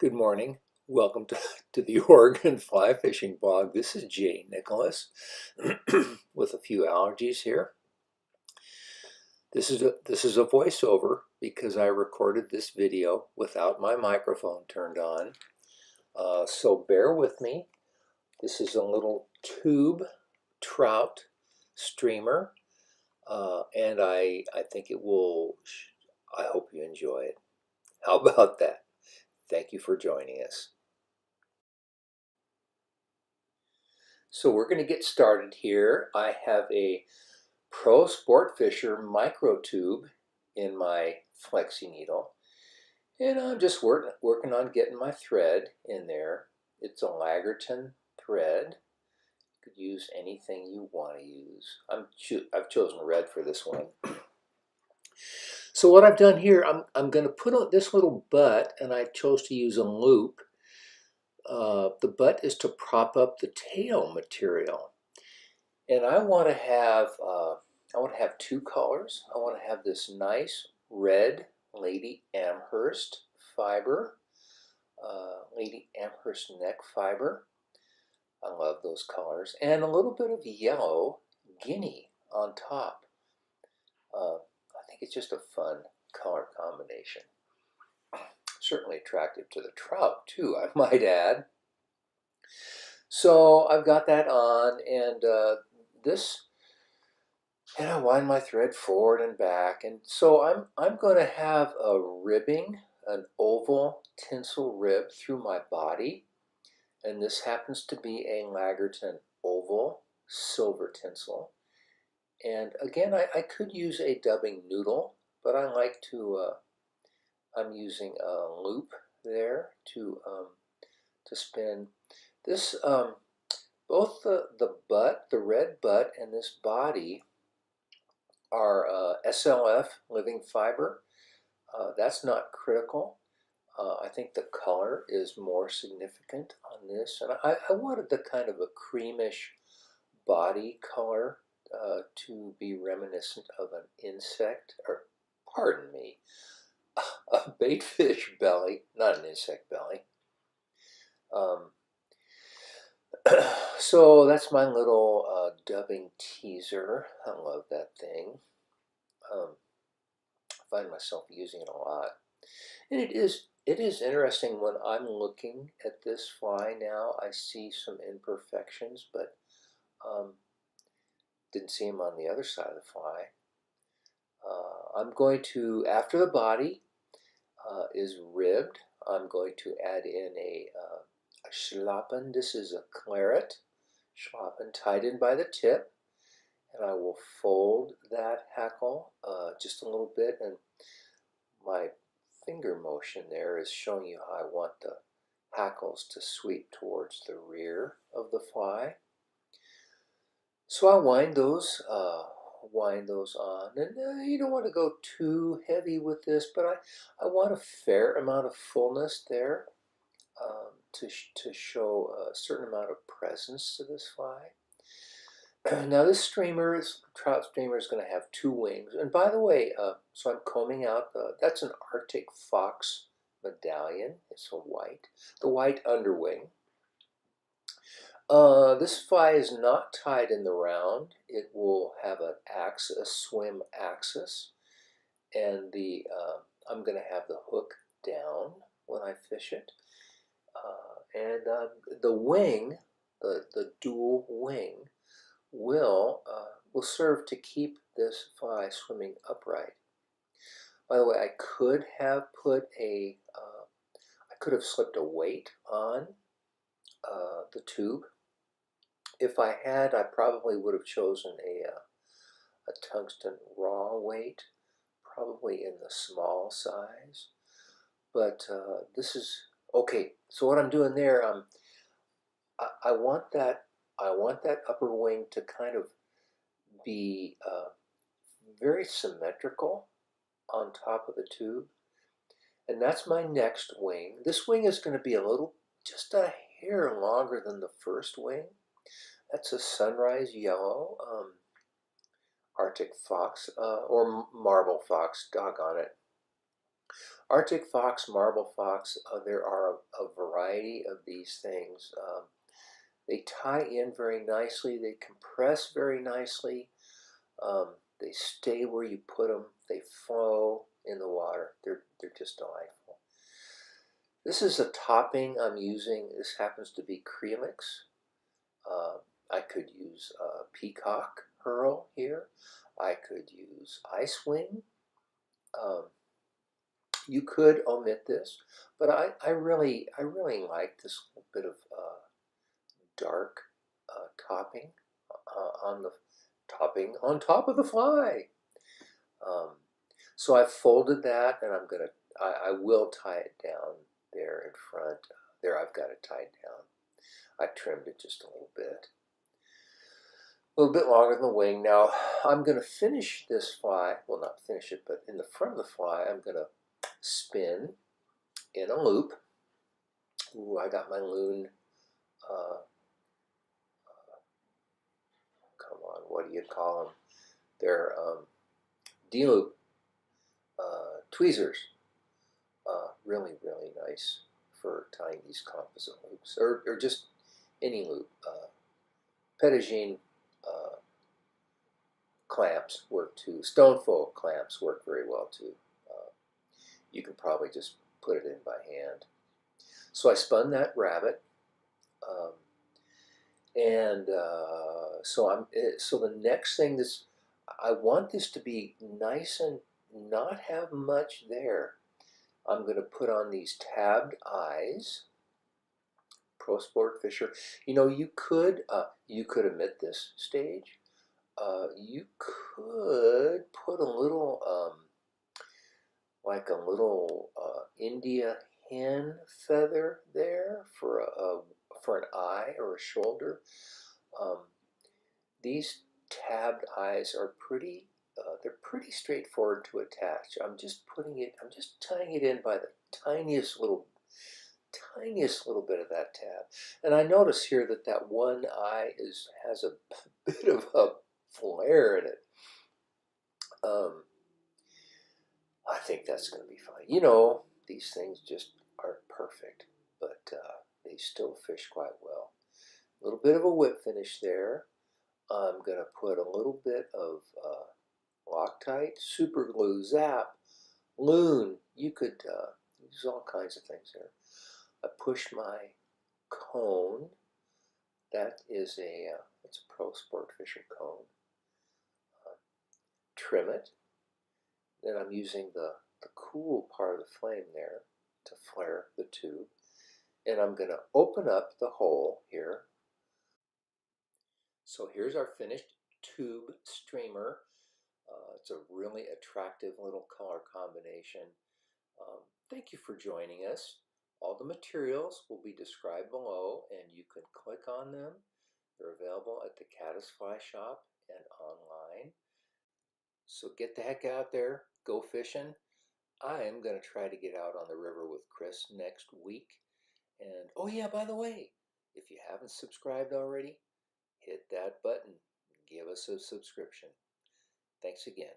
Good morning. Welcome to the Oregon Fly Fishing Blog. This is Jay Nicholas with a few allergies here. This is a voiceover because I recorded this video without my microphone turned on. So bear with me. This is a little tube trout streamer, and I think it will. I hope you enjoy it. How about that? Thank you for joining us. So we're going to get started here. I have a Pro Sportfisher micro tube in my flexi needle, and I'm just working on getting my thread in there. It's a Lagerton thread. You could use anything you want to use. I've chosen red for this one. So what I've done here, I'm going to put on this little butt, and I chose to use a loop. The butt is to prop up the tail material. And I want to have two colors. I want to have this nice red Lady Amherst fiber, Lady Amherst neck fiber. I love those colors, and a little bit of yellow guinea on top. I think it's just a fun color combination. Certainly attractive to the trout too, I might add. So I've got that on, and and I wind my thread forward and back, and so I'm going to have a ribbing, an oval tinsel rib through my body, and this happens to be a Lagerton oval silver tinsel. And again, I could use a dubbing noodle, but I like to. I'm using a loop there to spin this. Both the butt, the red butt, and this body are SLF living fiber. That's not critical. I think the color is more significant on this, and I wanted the kind of a creamish body color to be reminiscent of an insect, or pardon me, a baitfish belly, not an insect belly. So that's my little dubbing teaser. I love that thing. I find myself using it a lot. And it is interesting when I'm looking at this fly now. I see some imperfections, but didn't see them on the other side of the fly. I'm going to, after the body is ribbed, I'm going to add in a schlappen. This is a claret schlappen tied in by the tip, and I will fold that hackle just a little bit, and my finger motion there is showing you how I want the hackles to sweep towards the rear of the fly. So I wind those on, and you don't want to go too heavy with this, but I want a fair amount of fullness there to show a certain amount of presence to this fly. Now this trout streamer is going to have two wings. And by the way, so I'm combing out, that's an Arctic fox medallion. It's the white underwing. This fly is not tied in the round. It will have a swim axis. And I'm going to have the hook down when I fish it. And the wing, the dual wing, will serve to keep this fly swimming upright. By the way, I could have slipped a weight on the tube. If I had, I probably would have chosen a tungsten raw weight, probably in the small size. But this is okay. So what I'm doing there, I want that upper wing to kind of be very symmetrical on top of the tube. And that's my next wing. This wing is going to be just a hair longer than the first wing. That's a sunrise yellow Arctic fox, or marble fox, doggone it. Arctic fox, marble fox, there are a variety of these things. They tie in very nicely. They compress very nicely. They stay where you put them. They flow in the water. They're just delightful. This is a topping I'm using. This happens to be Creamix. I could use peacock herl here. I could use ice wing. Um, you could omit this, but I really like this little bit of dark topping on the topping on top of the fly. Um, so I've folded that, and I will tie it down there in front. There, I've got it tied down. I trimmed it just a little bit. A little bit longer than the wing. Now, I'm going to finish this fly. Well, not finish it, but in the front of the fly, I'm going to spin in a loop. Ooh, I got my loon. Come on, what do you call them? They're D-loop tweezers. Really, really nice for tying these composite loops, or just any loop. Petagine clamps work too. Stonefold clamps work very well too. You can probably just put it in by hand. So I spun that rabbit, and so the next thing I want this to be nice and not have much there. I'm going to put on these tabbed eyes. Pro Sportfisher. You know, you could omit this stage. You could put a little like a little India hen feather there for an eye or a shoulder. These tabbed eyes are pretty. They're pretty straightforward to attach. I'm just tying it in by the tiniest little bit of that tab. And I notice here that one eye has a bit of a flare in it. I think that's going to be fine. You know, these things just aren't perfect, but they still fish quite well. A little bit of a whip finish there. I'm going to put a little bit of Loctite, super glue, zap, loon. You could use all kinds of things here. I push my cone. That is it's a Pro Sportfisher cone. Trim it. Then I'm using the cool part of the flame there to flare the tube. And I'm going to open up the hole here. So here's our finished tube streamer. It's a really attractive little color combination. Thank you for joining us. All the materials will be described below, and you can click on them. They're available at the Caddis Fly Shop and online. So get the heck out there, go fishing. I am going to try to get out on the river with Chris next week. And oh yeah, by the way, if you haven't subscribed already, hit that button. Give us a subscription. Thanks again.